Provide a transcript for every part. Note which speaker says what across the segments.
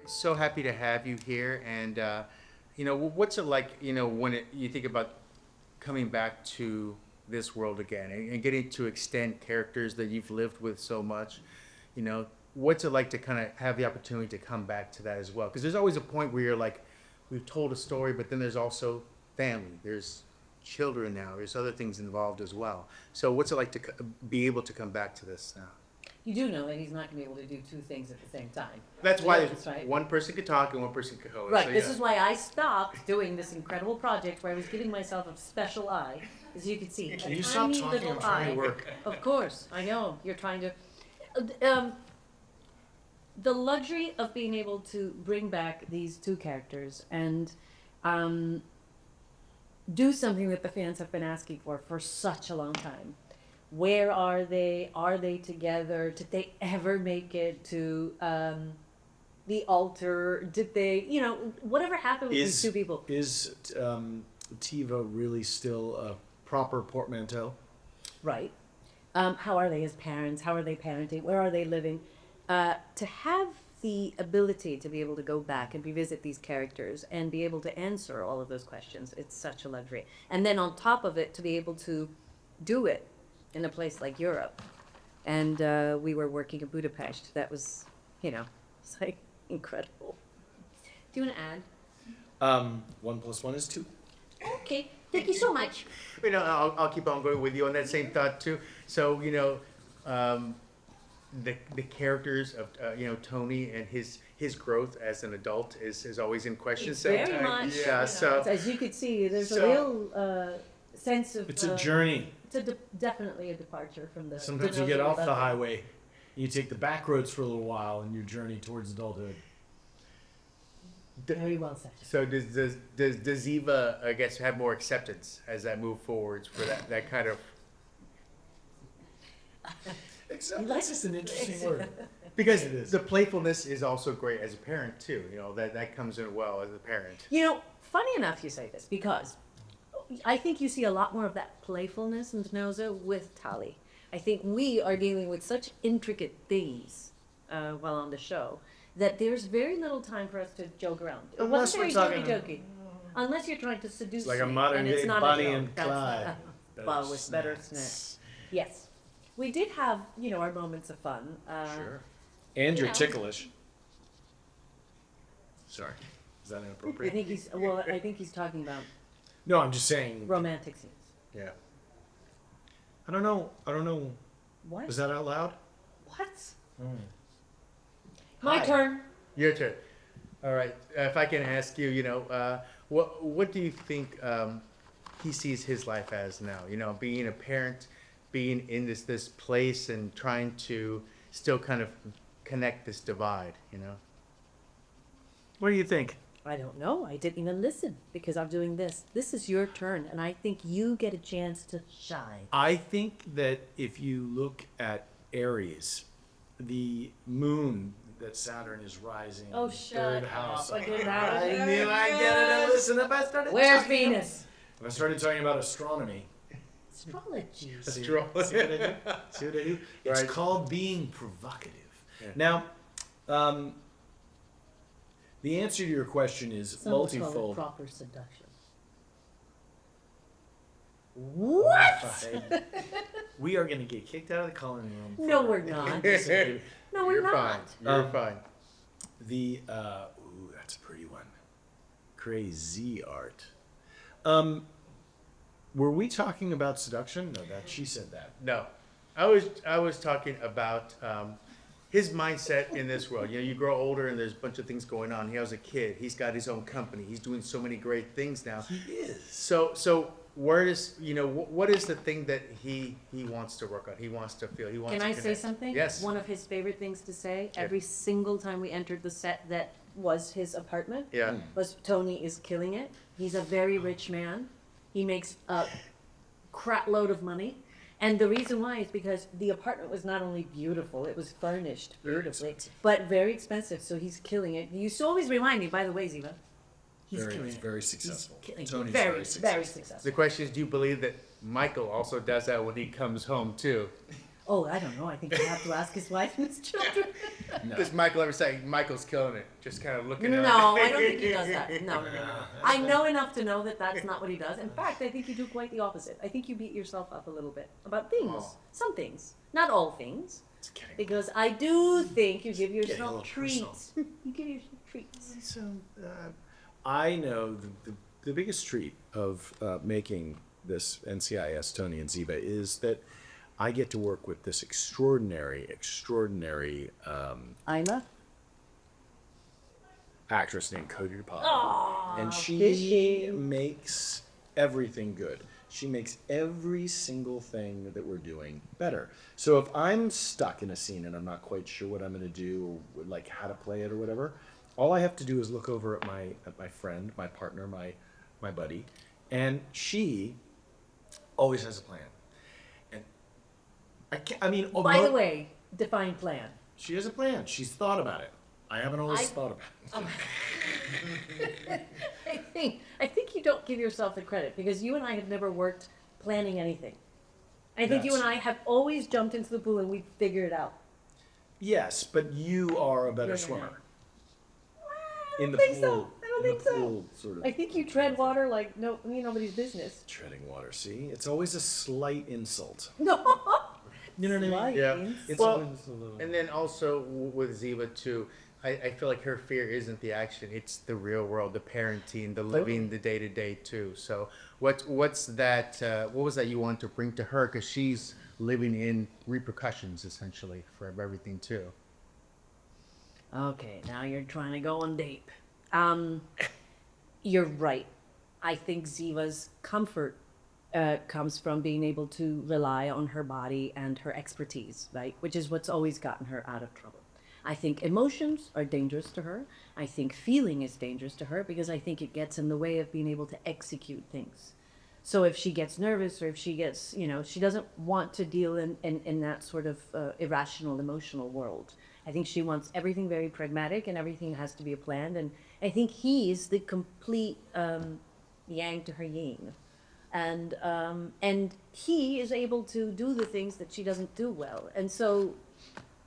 Speaker 1: so happy to have you here. And what's it like? When you think about coming back to this world again and getting to extend characters that you've lived with so much. What's it like to kind of have the opportunity to come back to that as well? Because there's always a point where you're like, we've told a story, but then there's also family. There's children now. There's other things involved as well. So what's it like to be able to come back to this now?
Speaker 2: You do know that he's not going to be able to do two things at the same time.
Speaker 1: That's why
Speaker 2: That's right.
Speaker 1: one person could talk and one person could host.
Speaker 2: Right.
Speaker 1: So,
Speaker 2: This is why I stopped doing this incredible project where I was giving myself a special eye, as you can see.
Speaker 3: Can you stop talking? I'm trying to work.
Speaker 2: Of course, I know you're trying to. The luxury of being able to bring back these two characters and do something that the fans have been asking for such a long time. Where are they? Are they together? Did they ever make it to the altar? Did they, whatever happened with these two people?
Speaker 3: Is Tiva really still a proper portmanteau?
Speaker 2: Right. How are they as parents? How are they parenting? Where are they living? To have the ability to be able to go back and revisit these characters and be able to answer all of those questions, it's such a luxury. And then on top of it, to be able to do it in a place like Europe. And we were working in Budapest. That was, it's like incredible. Do you want to add?
Speaker 3: 1 + 1 is 2.
Speaker 2: Okay, thank you so much.
Speaker 1: I'll keep on going with you on that same thought too. So the characters of Tony and his growth as an adult is always in question.
Speaker 2: Very much.
Speaker 1: Yeah. So
Speaker 2: as you could see, there's a real sense of.
Speaker 3: It's a journey.
Speaker 2: It's definitely a departure from the.
Speaker 3: Sometimes you get off the highway, you take the back roads for a little while, and your journey towards adulthood.
Speaker 2: Very well said.
Speaker 1: So does Ziva, I guess, have more acceptance as that move forwards for that kind of?
Speaker 3: Acceptance is an interesting word.
Speaker 1: Because the playfulness is also great as a parent too. That comes in well as a parent.
Speaker 2: Funny enough you say this, because I think you see a lot more of that playfulness in Spinoza with Tali. I think we are dealing with such intricate things while on the show that there's very little time for us to joke around.
Speaker 3: Unless we're talking
Speaker 2: jokey. Unless you're trying to seduce
Speaker 3: It's like a
Speaker 2: me,
Speaker 3: modern
Speaker 2: and it's
Speaker 3: day
Speaker 2: not
Speaker 3: Bonnie
Speaker 2: a joke.
Speaker 3: and
Speaker 2: That's
Speaker 3: Clyde.
Speaker 2: Well, with better snacks. Yes. We did have, our moments of fun.
Speaker 1: Sure.
Speaker 3: And you're ticklish. Sorry. Is that
Speaker 2: I
Speaker 3: inappropriate?
Speaker 2: think he's talking about
Speaker 3: No, I'm just saying.
Speaker 2: romantic scenes.
Speaker 3: Yeah. I don't know.
Speaker 2: What?
Speaker 3: Is that out loud?
Speaker 2: What?
Speaker 3: Mm.
Speaker 2: My
Speaker 3: Hi.
Speaker 2: turn.
Speaker 1: Your turn. All right. If I can ask you, what do you think he sees his life as now? Being a parent, being in this place, and trying to still kind of connect this divide. What do you think?
Speaker 2: I don't know. I didn't even listen because I'm doing this. This is your turn, and I think you get a chance to shine.
Speaker 3: I think that if you look at Aries, the moon that Saturn is rising in the third house.
Speaker 2: I did that.
Speaker 3: I knew I'd get it. Listen, if I started
Speaker 2: Where's
Speaker 3: talking
Speaker 2: Venus?
Speaker 3: If I started talking about astronomy.
Speaker 2: Astrology.
Speaker 3: See what I do? See what I do? It's
Speaker 1: Right.
Speaker 3: called being provocative.
Speaker 1: Yeah.
Speaker 3: Now, the answer to your question is
Speaker 2: Some would call it
Speaker 3: multifold.
Speaker 2: proper seduction. What?
Speaker 3: We are going to get kicked out of the coloring room.
Speaker 2: No, we're not. No, we're
Speaker 1: You're
Speaker 2: not.
Speaker 1: fine. You're fine.
Speaker 3: Ooh, that's a pretty one. Crazy art. Were we talking about seduction? No, she said that.
Speaker 1: No, I was talking about his mindset in this world. You grow older and there's a bunch of things going on. He was a kid. He's got his own company. He's doing so many great things now.
Speaker 3: He is.
Speaker 1: So where is what is the thing that he wants to work on? He wants to feel. He wants.
Speaker 2: Can
Speaker 1: to
Speaker 2: I
Speaker 1: connect.
Speaker 2: say something?
Speaker 1: Yes.
Speaker 2: One of his favorite things to say
Speaker 1: Yeah.
Speaker 2: every single time we entered the set that was his apartment
Speaker 1: Yeah.
Speaker 2: was Tony is killing it. He's a very rich man. He makes a crap load of money. And the reason why is because the apartment was not only beautiful, it was furnished beautifully, but very expensive. So he's killing it. You used to always remind me, by the way, Ziva, he's killing it.
Speaker 3: Very successful.
Speaker 2: He's killing it.
Speaker 3: Tony's
Speaker 2: Very
Speaker 3: successful.
Speaker 2: successful.
Speaker 1: The question is, do you believe that Michael also does that when he comes home too?
Speaker 2: Oh, I don't know. I think you have to ask his wife and his children.
Speaker 1: Does Michael ever say, Michael's killing it? Just kind of looking at
Speaker 2: No, I don't think he does that. No. I know enough to know that that's not what he does. In fact, I think you do quite the opposite. I think you beat yourself up a little bit about things.
Speaker 1: Oh.
Speaker 2: Some things. Not all things.
Speaker 3: It's getting
Speaker 2: Because I do think you give
Speaker 3: a little
Speaker 2: yourself treats. You give yourself treats.
Speaker 3: So, I know the biggest treat of making this NCIS Tony and Ziva is that I get to work with this extraordinary
Speaker 2: Isla?
Speaker 3: actress named Cote de Pablo.
Speaker 2: Aww,
Speaker 3: And she
Speaker 2: fishy.
Speaker 3: makes everything good. She makes every single thing that we're doing better. So if I'm stuck in a scene and I'm not quite sure what I'm going to do or like how to play it or whatever, all I have to do is look over at my friend, my partner, my buddy, and she always has a plan. And I mean,
Speaker 2: By the way, define plan.
Speaker 3: she has a plan. She's thought about it. I haven't always thought about it.
Speaker 2: I think you don't give yourself the credit because you and I have never worked planning anything. I think you and I have always jumped into the pool and we figure it out.
Speaker 3: Yes, but you are a better
Speaker 2: You're
Speaker 3: swimmer.
Speaker 2: I
Speaker 3: In
Speaker 2: don't
Speaker 3: the
Speaker 2: think
Speaker 3: pool.
Speaker 2: so. I don't
Speaker 3: in
Speaker 2: think
Speaker 3: the
Speaker 2: so.
Speaker 3: pool, sort of.
Speaker 2: I think you tread water like nobody's business.
Speaker 3: Treading water, see? It's always a slight insult.
Speaker 2: No.
Speaker 3: You know what I mean?
Speaker 1: Yeah.
Speaker 3: It's
Speaker 1: Well,
Speaker 3: always a little...
Speaker 1: And then also with Ziva too, I feel like her fear isn't the action; it's the real world, the parenting, the living, the day to day too. So what's that? What was that you want to bring to her? Because she's living in repercussions essentially for everything too.
Speaker 2: Okay, now you're trying to go on deep. You're right. I think Ziva's comfort comes from being able to rely on her body and her expertise, right? Which is what's always gotten her out of trouble. I think emotions are dangerous to her. I think feeling is dangerous to her because I think it gets in the way of being able to execute things. So if she gets nervous or if she gets, she doesn't want to deal in that sort of irrational emotional world. I think she wants everything very pragmatic and everything has to be planned. And I think he's the complete yang to her yin. And he is able to do the things that she doesn't do well. And so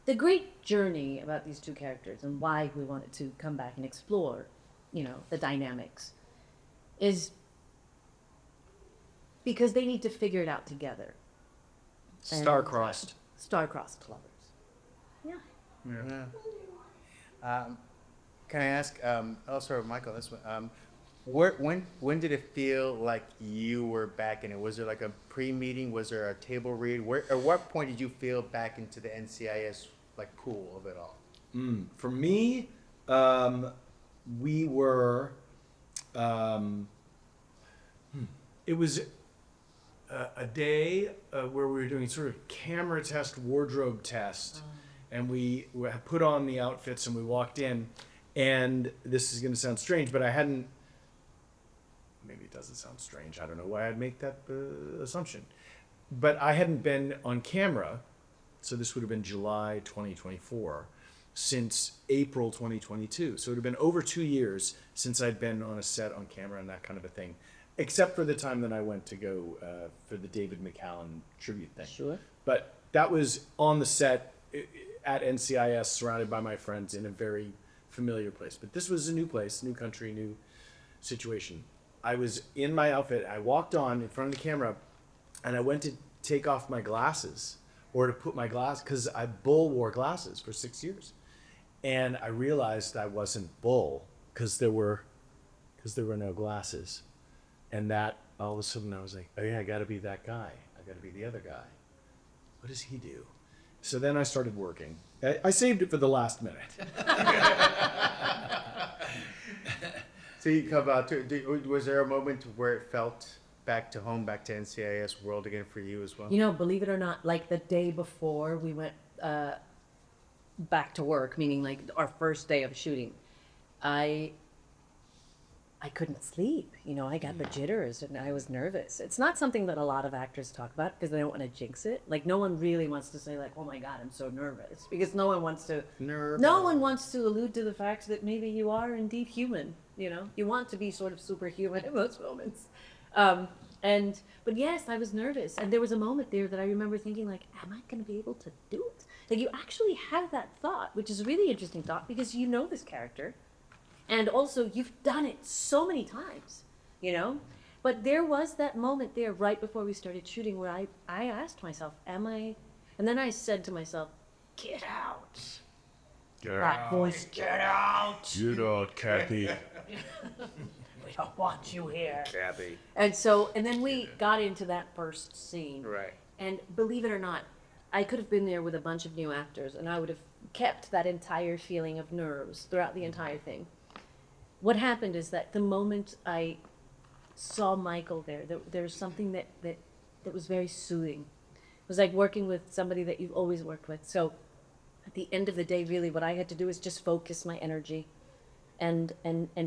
Speaker 2: the great journey about these two characters and why we wanted to come back and explore, the dynamics is because they need to figure it out together.
Speaker 3: Star-crossed.
Speaker 2: Star-crossed lovers. Yeah.
Speaker 1: Yeah. Can I ask? Also, Michael, this one. When did it feel like you were back in it? Was there like a pre-meeting? Was there a table read? At what point did you feel back into the NCIS like pool of it all?
Speaker 3: For me, we were. It was a day where we were doing sort of camera test, wardrobe test, and we put on the outfits and we walked in. And this is going to sound strange, but I hadn't. Maybe it doesn't sound strange. I don't know why I'd make that assumption. But I hadn't been on camera, so this would have been July 2024, since April 2022. So it would have been over 2 years since I'd been on a set on camera and that kind of a thing, except for the time that I went to go for the David McCallum tribute thing.
Speaker 2: Sure.
Speaker 3: But that was on the set at NCIS, surrounded by my friends in a very familiar place. But this was a new place, new country, new situation. I was in my outfit. I walked on in front of the camera, and I went to take off my glasses or to put my glass because I bull wore glasses for 6 years, and I realized I wasn't bull because there were no glasses, and that all of a sudden I was like, oh yeah, I got to be that guy. I got to be the other guy. What does he do? So then I started working. I saved it for the last minute.
Speaker 1: So you come out to. Was there a moment where it felt back to home, back to NCIS world again for you as well?
Speaker 2: Believe it or not, like the day before we went back to work, meaning like our first day of shooting, I couldn't sleep. I got the jitters and I was nervous. It's not something that a lot of actors talk about because they don't want to jinx it. Like no one really wants to say like, oh my God, I'm so nervous, because no one wants to allude to the fact that maybe you are indeed human. You want to be sort of superhuman in those moments. But yes, I was nervous, and there was a moment there that I remember thinking, like, am I going to be able to do it? Like, you actually have that thought, which is a really interesting thought, because you know this character, and also you've done it so many times, you know. But there was that moment there right before we started shooting where I asked myself, am I? And then I said to myself, get out. That voice, get out.
Speaker 3: Get out, Kathy.
Speaker 2: We don't want you here.
Speaker 1: Kathy.
Speaker 2: And then we got into that first scene.
Speaker 1: Right.
Speaker 2: And believe it or not, I could have been there with a bunch of new actors, and I would have kept that entire feeling of nerves throughout the entire thing. What happened is that the moment I saw Michael there's something that was very soothing. It was like working with somebody that you've always worked with. So at the end of the day, really, what I had to do is just focus my energy and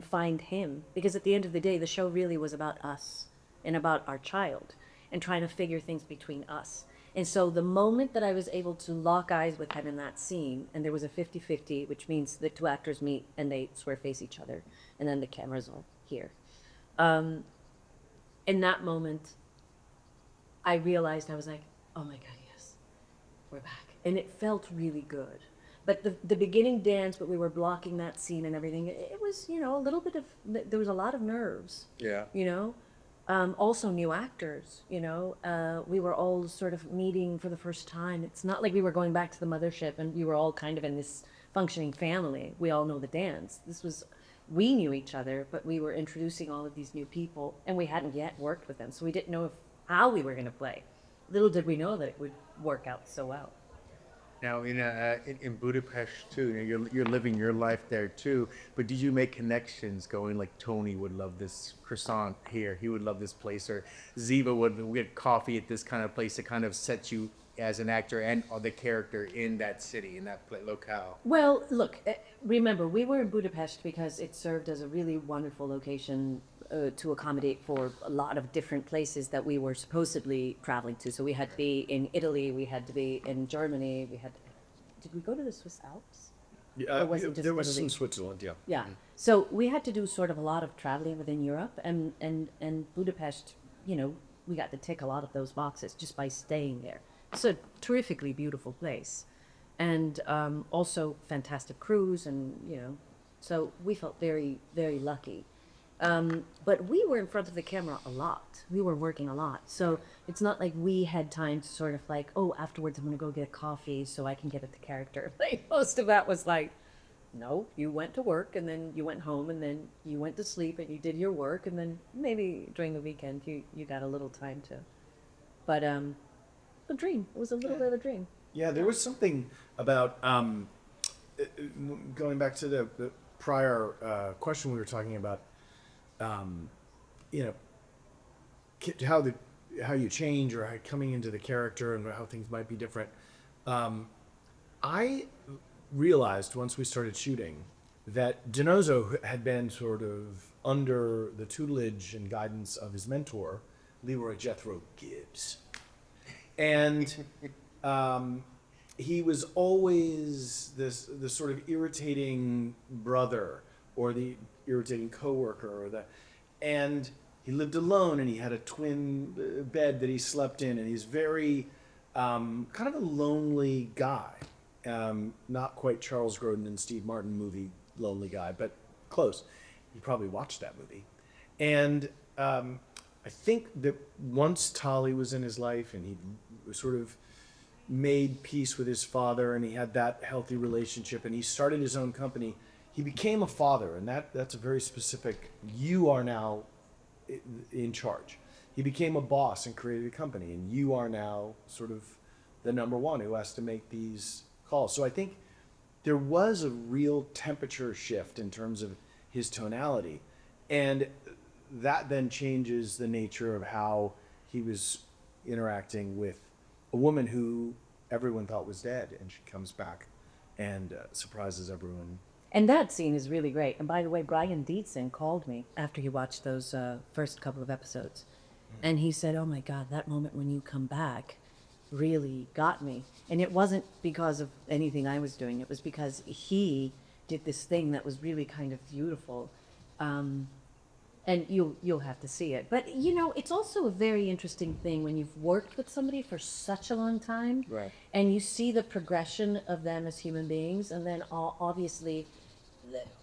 Speaker 2: find him. Because at the end of the day, the show really was about us and about our child and trying to figure things between us. And so the moment that I was able to lock eyes with him in that scene, and there was a 50-50, which means the two actors meet and they swear face each other, and then the cameras are here. In that moment, I realized, I was like, oh my God, yes, we're back. And it felt really good. But the beginning dance, but we were blocking that scene and everything, it was, you know, a little bit of, there was a lot of nerves.
Speaker 1: Yeah.
Speaker 2: You know? Also new actors, you know, we were all sort of meeting for the first time. It's not like we were going back to the mothership and we were all kind of in this functioning family. We all know the dance. We knew each other, but we were introducing all of these new people, and we hadn't yet worked with them, so we didn't know how we were going to play. Little did we know that it would work out so well.
Speaker 1: Now, in Budapest too, you know, you're living your life there too. But did you make connections going like Tony would love this croissant here, he would love this place, or Ziva would get coffee at this kind of place that kind of sets you as an actor and the character in that city, in that locale?
Speaker 2: Well, look, remember, we were in Budapest because it served as a really wonderful location to accommodate for a lot of different places that we were supposedly traveling to. So we had to be in Italy, we had to be in Germany, did we go to the Swiss Alps?
Speaker 3: Yeah,
Speaker 2: Or was it just
Speaker 3: there was
Speaker 2: Italy?
Speaker 3: some Switzerland, yeah.
Speaker 2: Yeah. So we had to do sort of a lot of traveling within Europe, and Budapest, you know, we got to tick a lot of those boxes just by staying there. It's a terrifically beautiful place, and also fantastic cruise, and you know, so we felt very, very lucky. But we were in front of the camera a lot. We were working a lot, so it's not like we had time to sort of like, oh, afterwards I'm gonna go get a coffee so I can get at the character. Like most of that was like, no, you went to work and then you went home and then you went to sleep and you did your work and then maybe during the weekend you got a little time to, but a dream. It was a little bit of a dream.
Speaker 3: Yeah, there was something about going back to the prior question we were talking about. You know, how you change or how coming into the character and how things might be different. I realized once we started shooting that Donoso had been sort of under the tutelage and guidance of his mentor, Leroy Jethro Gibbs. And he was always this sort of irritating brother or the irritating coworker, and he lived alone and he had a twin bed that he slept in, and he's very kind of a lonely guy. Not quite Charles Grodin and Steve Martin movie lonely guy, but close. You probably watched that movie. And I think that once Tali was in his life and he sort of made peace with his father and he had that healthy relationship and he started his own company, he became a father, and that's a very specific, you are now in charge. He became a boss and created a company, and you are now sort of the number one who has to make these calls. So I think there was a real temperature shift in terms of his tonality, and that then changes the nature of how he was interacting with a woman who everyone thought was dead, and she comes back and surprises everyone.
Speaker 2: And that scene is really great. And by the way, Brian Dietzen called me after he watched those first couple of episodes. And he said, oh my God, that moment when you come back really got me. And it wasn't because of anything I was doing. It was because he did this thing that was really kind of beautiful. And you'll have to see it. But you know, it's also a very interesting thing when you've worked with somebody for such a long time,
Speaker 1: Right.
Speaker 2: and you see the progression of them as human beings, and then obviously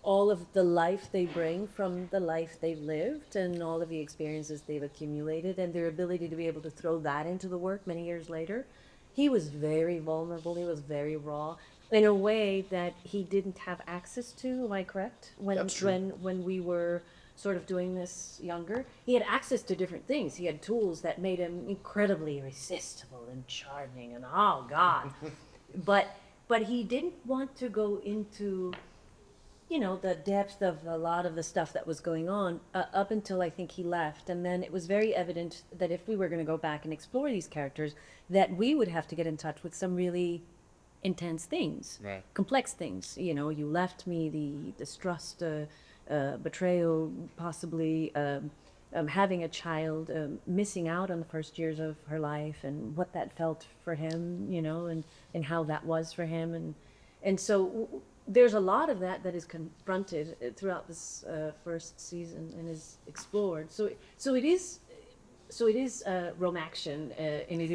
Speaker 2: all of the life they bring from the life they've lived and all of the experiences they've accumulated and their ability to be able to throw that into the work many years later. He was very vulnerable. He was very raw in a way that he didn't have access to. Am I correct?
Speaker 3: That's true.
Speaker 2: When we were sort of doing this younger, he had access to different things. He had tools that made him incredibly irresistible and charming and oh God. but he didn't want to go into, you know, the depth of a lot of the stuff that was going on up until I think he left. And then it was very evident that if we were going to go back and explore these characters, that we would have to get in touch with some really intense things,
Speaker 1: Right.
Speaker 2: complex things. You know, you left me, the distrust, betrayal, possibly having a child, missing out on the first years of her life and what that felt for him, you know, and how that was for him. And so there's a lot of that is confronted throughout this first season and is explored. So it is romaction, and it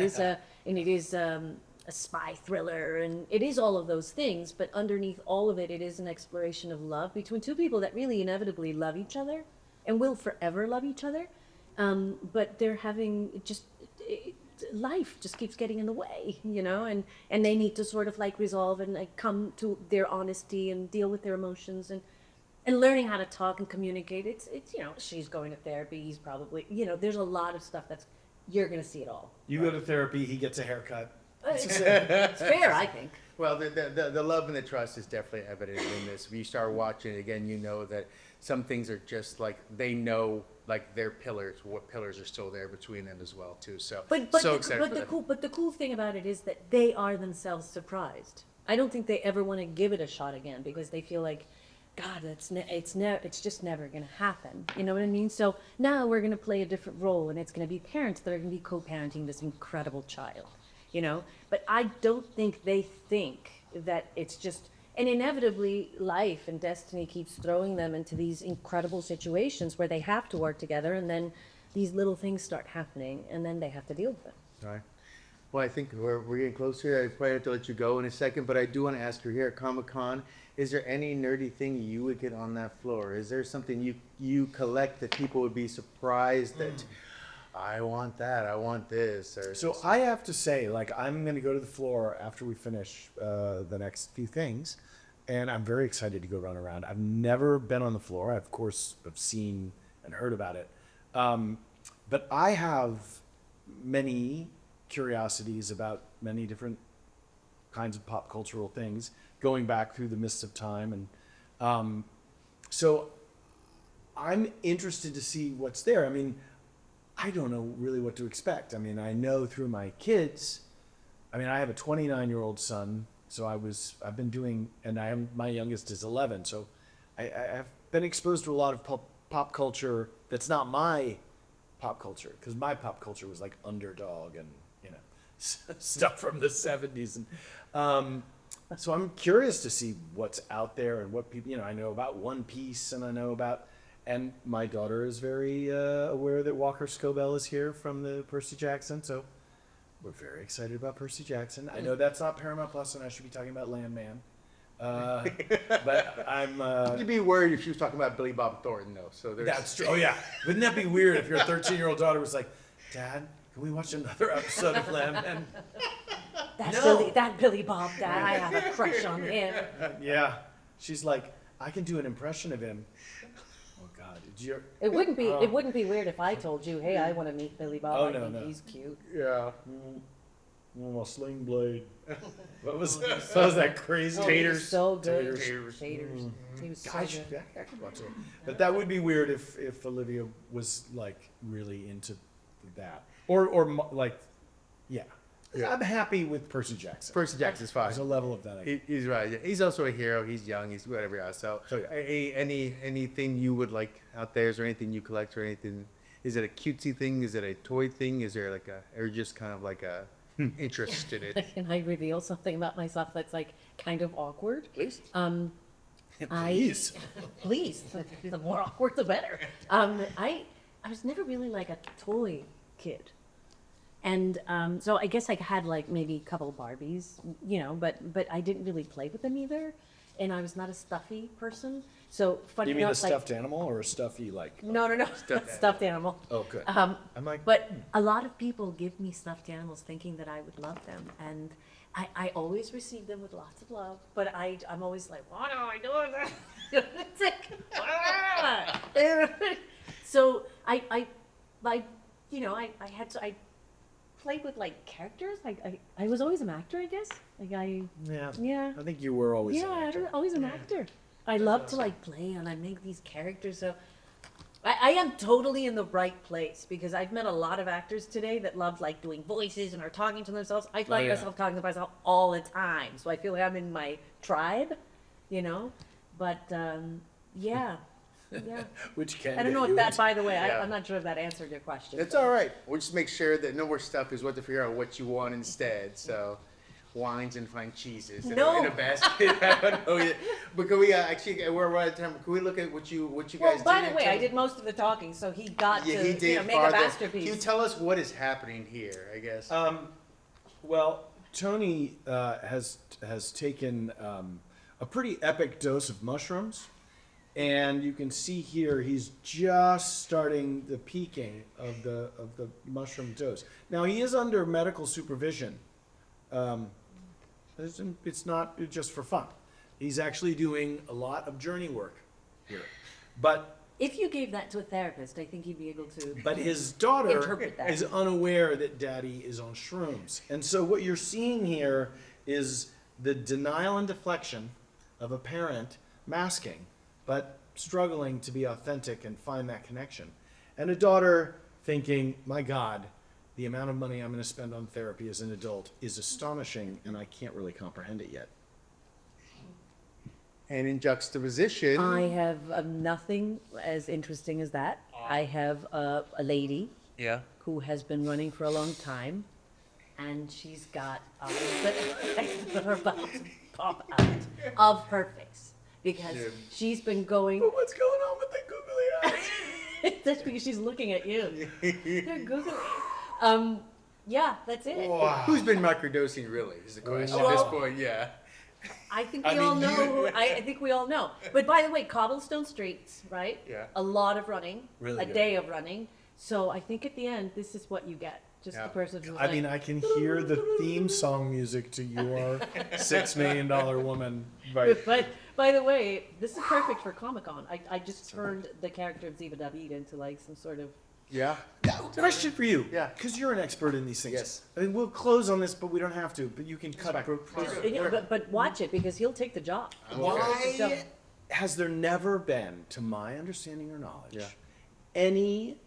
Speaker 2: is a spy thriller, and it is all of those things. But underneath all of it, it is an exploration of love between two people that really inevitably love each other and will forever love each other. But they're having life just keeps getting in the way, you know, and they need to sort of like resolve and like come to their honesty and deal with their emotions and learning how to talk and communicate. It's you know, she's going to therapy, he's probably, you know, there's a lot of stuff you're going to see it all.
Speaker 3: You go to therapy, he gets a haircut.
Speaker 2: It's fair, I think.
Speaker 1: Well, the love and the trust is definitely evident in this. If you start watching it again, you know that some things are just like they know, like their pillars, what pillars are still there between them as well too. So excited for that.
Speaker 2: But the cool thing about it is that they are themselves surprised. I don't think they ever want to give it a shot again because they feel like, God, it's just never going to happen. You know what I mean? So now we're going to play a different role, and it's going to be parents that are going to be co-parenting this incredible child. You know, but I don't think they think that it's just, and inevitably life and destiny keeps throwing them into these incredible situations where they have to work together, and then these little things start happening, and then they have to deal with them.
Speaker 1: All right. Well, I think we're getting close here. I probably have to let you go in a second, but I do want to ask you here at Comic-Con, is there any nerdy thing you would get on that floor? Is there something you collect that people would be surprised that I want that, I want this? Or
Speaker 3: So I have to say, like, I'm going to go to the floor after we finish the next few things, and I'm very excited to go run around. I've never been on the floor. I, of course, have seen and heard about it. But I have many curiosities about many different kinds of pop cultural things going back through the mists of time. And so I'm interested to see what's there. I mean, I don't know really what to expect. I mean, I know through my kids, I mean, I have a 29-year-old son, so I've been doing, and my youngest is 11, so I've been exposed to a lot of pop culture that's not my pop culture, because my pop culture was like Underdog and, you know, stuff from the 70s. And so I'm curious to see what's out there and what people, you know, I know about One Piece, and I know about, and my daughter is very aware that Walker Scobell is here from the Percy Jackson, so we're very excited about Percy Jackson. I know that's not Paramount Plus, and I should be talking about Landman. But I'm...
Speaker 1: You'd be worried if she was talking about Billy Bob Thornton, though. So
Speaker 3: That's true. Oh, yeah. Wouldn't that be weird if your 13-year-old daughter was like, Dad, can we watch another episode of Landman?
Speaker 2: That Billy Bob, Dad, I have a crush on him.
Speaker 3: Yeah. She's like, I can do an impression of him. Oh God!
Speaker 2: It wouldn't be weird if I told you, hey, I want to meet Billy Bob.
Speaker 3: Oh,
Speaker 2: I
Speaker 3: no,
Speaker 2: think
Speaker 3: no.
Speaker 2: he's cute.
Speaker 1: Yeah.
Speaker 3: Oh, a sling blade. What was that crazy?
Speaker 2: Oh, he was so good.
Speaker 3: Taters.
Speaker 2: Taters. He was so
Speaker 3: Gosh,
Speaker 2: good.
Speaker 3: I could watch it. But that would be weird if Olivia was like really into that, or like, yeah.
Speaker 1: Yeah.
Speaker 3: I'm happy with Percy Jackson.
Speaker 1: Percy Jackson's fine.
Speaker 3: There's a level of that.
Speaker 1: He's right. Yeah. He's also a hero. He's young. He's whatever else. So anything you would like out there? Is there anything you collect or anything? Is it a cutesy thing? Is it a toy thing? Is there like or just kind of like a interest in it?
Speaker 2: Can I reveal something about myself that's like kind of awkward?
Speaker 1: Please.
Speaker 3: Please.
Speaker 2: Please, the more awkward, the better. I was never really like a toy kid. And so I guess I had like maybe a couple Barbies, you know, but I didn't really play with them either. And I was not a stuffy person. So funny
Speaker 3: You mean a
Speaker 2: enough, like,
Speaker 3: stuffed animal or a stuffy like?
Speaker 2: no, stuffed animal.
Speaker 3: Oh, good.
Speaker 2: I'm
Speaker 3: like,
Speaker 2: but a lot of people give me stuffed animals thinking that I would love them, and I always receive them with lots of love. But I'm always like, what am I doing? It's like, "Ah." So I you know, I played with like characters. I was always an actor, I guess. Like yeah.
Speaker 3: I think you were always.
Speaker 2: Yeah, I was always an actor. I love to like play and I make these characters. So I am totally in the right place because I've met a lot of actors today that love like doing voices and are talking to themselves. I find
Speaker 3: yeah.
Speaker 2: myself talking to myself all the time. So I feel like I'm in my tribe, you know? But yeah.
Speaker 3: Which can
Speaker 2: I don't know
Speaker 3: get
Speaker 2: if
Speaker 3: you
Speaker 2: that,
Speaker 3: into-
Speaker 2: by the way,
Speaker 1: Yeah.
Speaker 2: I'm not sure if that answered your question.
Speaker 1: It's all right. We'll just make sure that no more stuff is what to figure out what you want instead. So, wines and fine cheeses in
Speaker 2: No.
Speaker 1: a basket. I don't know yet. But can we actually? We're right at time. Can we look at what you guys
Speaker 2: Well,
Speaker 1: did?
Speaker 2: by the
Speaker 1: in
Speaker 2: way, I
Speaker 1: terms-
Speaker 2: did most of the talking, so he got
Speaker 1: Yeah,
Speaker 2: to
Speaker 1: he did
Speaker 2: make a
Speaker 1: farther.
Speaker 2: masterpiece.
Speaker 1: Can you tell us what is happening here? I guess.
Speaker 3: Well, Tony has taken a pretty epic dose of mushrooms, and you can see here he's just starting the peaking of the mushroom dose. Now he is under medical supervision. It's not just for fun. He's actually doing a lot of journey work here, but
Speaker 2: If you gave that to a therapist, I think he'd be able to.
Speaker 3: But his daughter
Speaker 2: Interpret that.
Speaker 3: is unaware that daddy is on shrooms. And so what you're seeing here is the denial and deflection of a parent masking, but struggling to be authentic and find that connection. And a daughter thinking, my God, the amount of money I'm going to spend on therapy as an adult is astonishing, and I can't really comprehend it yet.
Speaker 1: And in juxtaposition,
Speaker 2: I have nothing as interesting as that. I have a lady
Speaker 1: yeah,
Speaker 2: who has been running for a long time, and she's got that are about to pop out of her face because
Speaker 1: Yeah.
Speaker 2: she's been going.
Speaker 3: But what's going on with the googly eyes?
Speaker 2: That's because she's looking at you. They're googling. Yeah, that's it.
Speaker 1: Who's been microdosing really? Is the question at
Speaker 2: Well-
Speaker 1: this point? Yeah.
Speaker 2: I think
Speaker 3: I
Speaker 2: we all
Speaker 3: mean,
Speaker 2: know.
Speaker 3: you-
Speaker 2: I think we all know. But by the way, cobblestone streets, right?
Speaker 1: Yeah.
Speaker 2: A lot of running.
Speaker 3: Really
Speaker 2: a
Speaker 3: good.
Speaker 2: day of running. So I think at the end, this is what you get. Just
Speaker 1: Yeah.
Speaker 2: the person who's
Speaker 3: I mean, I can hear the theme song music to your $6 Million Woman. Right.
Speaker 2: But by the way, this is perfect for Comic-Con. I just turned the character of Ziva David into like some sort of.
Speaker 1: Yeah.
Speaker 3: Question for you.
Speaker 1: Yeah.
Speaker 3: Because you're an expert in these things.
Speaker 1: Yes.
Speaker 3: I mean, we'll close on this, but we don't have to. But you can cut.
Speaker 2: But watch it because he'll take the job.
Speaker 3: Why has there never been, to my understanding or knowledge,
Speaker 1: Yeah.
Speaker 3: any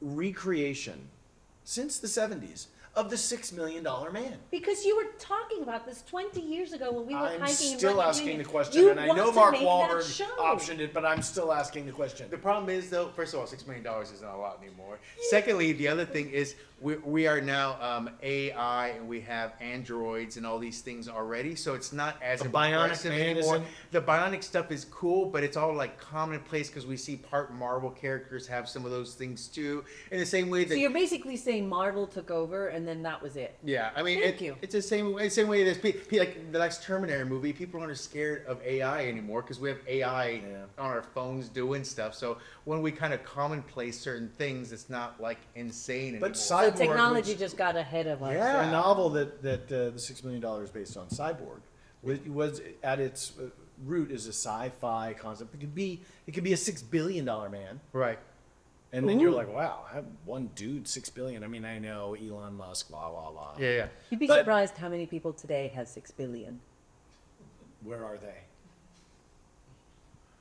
Speaker 3: recreation since the 70s of the $6 Million Man?
Speaker 2: Because you were talking about this 20 years ago when we were
Speaker 3: I'm
Speaker 2: hiking and
Speaker 3: still
Speaker 2: running
Speaker 3: asking
Speaker 2: Union.
Speaker 3: the question,
Speaker 2: You
Speaker 3: and I
Speaker 2: want
Speaker 3: know
Speaker 2: to
Speaker 3: Mark
Speaker 2: make that
Speaker 3: Wahlberg
Speaker 2: show.
Speaker 3: optioned it, but I'm still asking the question.
Speaker 1: The problem is, though, first of all, $6 million is not a lot anymore. Secondly, the other thing is we are now AI and we have androids and all these things already, so it's not as
Speaker 3: The bionic
Speaker 1: impressive
Speaker 3: man
Speaker 1: anymore.
Speaker 3: isn't-
Speaker 1: The bionic stuff is cool, but it's all like commonplace because we see part Marvel characters have some of those things too. In the same way that
Speaker 2: So you're basically saying Marvel took over and then that was it.
Speaker 1: yeah, I mean,
Speaker 2: Thank you.
Speaker 1: it's the same way that like the last Terminator movie, people aren't as scared of AI anymore because we have AI on our phones doing stuff. So when we kind of commonplace certain things, it's not like insane anymore.
Speaker 3: But
Speaker 2: So
Speaker 3: Cyborg,
Speaker 2: technology
Speaker 3: which-
Speaker 2: just got ahead of us.
Speaker 1: Yeah.
Speaker 3: a novel that the $6 million is based on, Cyborg, was at its root is a sci-fi concept. It could be a $6 billion man,
Speaker 1: right.
Speaker 3: and then you're like, wow, I have one dude, $6 billion. I mean, I know Elon Musk, blah blah blah.
Speaker 1: Yeah.
Speaker 2: You'd be
Speaker 3: But-
Speaker 2: surprised how many people today have 6 billion.
Speaker 3: Where are they?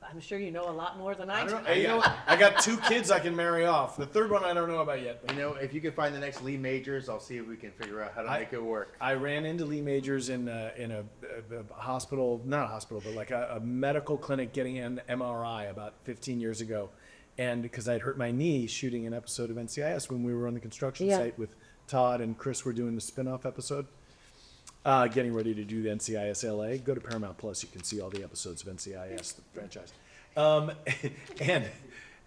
Speaker 2: I'm sure you know a lot more than
Speaker 3: I
Speaker 2: I do.
Speaker 3: don't know. You know, I got 2 kids I can marry off. The third one I don't know about yet. But
Speaker 1: You know, if you can find the next Lee Majors, I'll see if we can figure out how to make it work.
Speaker 3: I ran into Lee Majors in a hospital, not a hospital, but like a medical clinic getting an MRI about 15 years ago. And because I'd hurt my knee shooting an episode of NCIS when we were on the construction
Speaker 2: Yeah.
Speaker 3: site with Todd and Chris were doing the spin-off episode. getting ready to do the NCIS LA. Go to Paramount Plus. You can see all the episodes of NCIS, the franchise.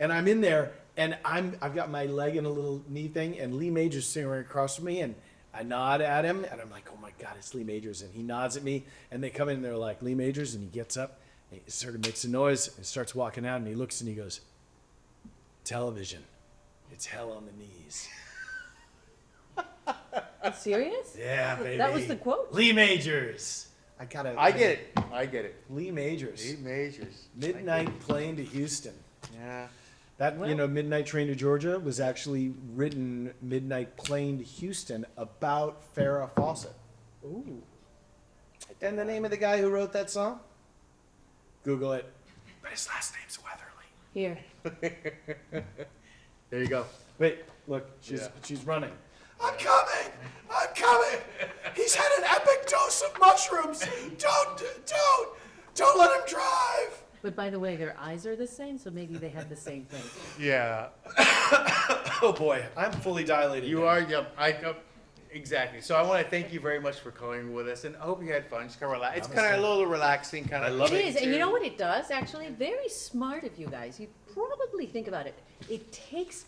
Speaker 3: And I'm in there, and I've got my leg in a little knee thing, and Lee Majors sitting right across from me, and I nod at him, and I'm like, oh my God, it's Lee Majors. And he nods at me, and they come in, and they're like, Lee Majors, and he gets up, and he sort of makes a noise, and starts walking out, and he looks, and he goes, television, it's hell on the knees.
Speaker 2: Serious?
Speaker 3: Yeah, baby.
Speaker 2: That was the quote?
Speaker 3: Lee Majors. I get it. Lee Majors.
Speaker 1: Lee Majors.
Speaker 3: Midnight Plane to Houston.
Speaker 1: Yeah.
Speaker 3: That,
Speaker 2: Well-
Speaker 3: Midnight Train to Georgia was actually written Midnight Plane to Houston about Farrah Fawcett.
Speaker 2: Ooh.
Speaker 3: And the name of the guy who wrote that song? Google it. But his last name's Weatherly.
Speaker 2: Here.
Speaker 1: There you go.
Speaker 3: Wait, look, she's running. I'm coming. He's had an epic dose of mushrooms. Don't let him drive.
Speaker 2: But by the way, their eyes are the same, so maybe they had the same thing.
Speaker 1: Yeah.
Speaker 3: Oh boy, I'm fully dilated.
Speaker 1: You
Speaker 3: now.
Speaker 1: are. Yep. Exactly. So I want to thank you very much for coming with us, and I hope you had fun. Just kind of relax. It's kind of a little relaxing, kind of.
Speaker 3: I love
Speaker 2: It is, and you
Speaker 1: too.
Speaker 2: know what it does, actually? Very smart of you guys. You probably think about it. It takes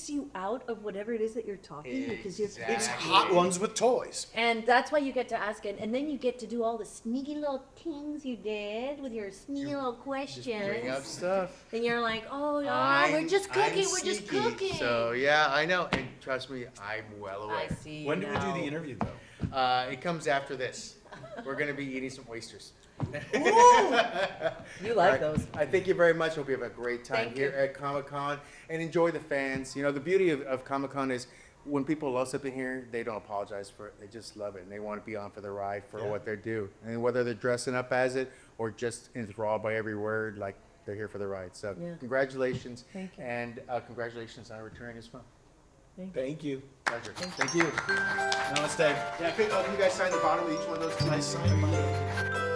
Speaker 2: you out of whatever it is that you're talking because you're
Speaker 1: Exactly.
Speaker 3: It's hot ones with toys.
Speaker 2: and that's why you get to ask it, and then you get to do all the sneaky little things you did with your sneaky little questions.
Speaker 1: Just bring up stuff.
Speaker 2: And you're like, oh no,
Speaker 1: I'm-
Speaker 2: we're just cooking,
Speaker 1: I'm
Speaker 2: we're just
Speaker 1: sneaky,
Speaker 2: cooking.
Speaker 1: So yeah, I know, and trust me, I'm well aware.
Speaker 2: I see.
Speaker 3: When do we do
Speaker 2: now.
Speaker 3: the interview though?
Speaker 1: It comes after this. We're gonna be eating some oysters.
Speaker 2: You like
Speaker 1: Alright,
Speaker 2: those.
Speaker 1: I thank you very much. Hope you have a great time
Speaker 2: Thank
Speaker 1: here
Speaker 2: you.
Speaker 1: at Comic-Con and enjoy the fans. You know, the beauty of Comic-Con is when people love something here, they don't apologize for it. They just love it and they want to be on for the ride for what they do. And whether they're dressing up as it or just enthralled by every word, like they're here for the ride. So
Speaker 2: Yeah.
Speaker 1: congratulations.
Speaker 2: Thank you.
Speaker 1: And congratulations on returning as well.
Speaker 3: Thank you.
Speaker 1: Pleasure.
Speaker 3: Thank you. Namaste.
Speaker 1: Yeah, can you guys sign the bottom of each one of those?
Speaker 3: I signed mine.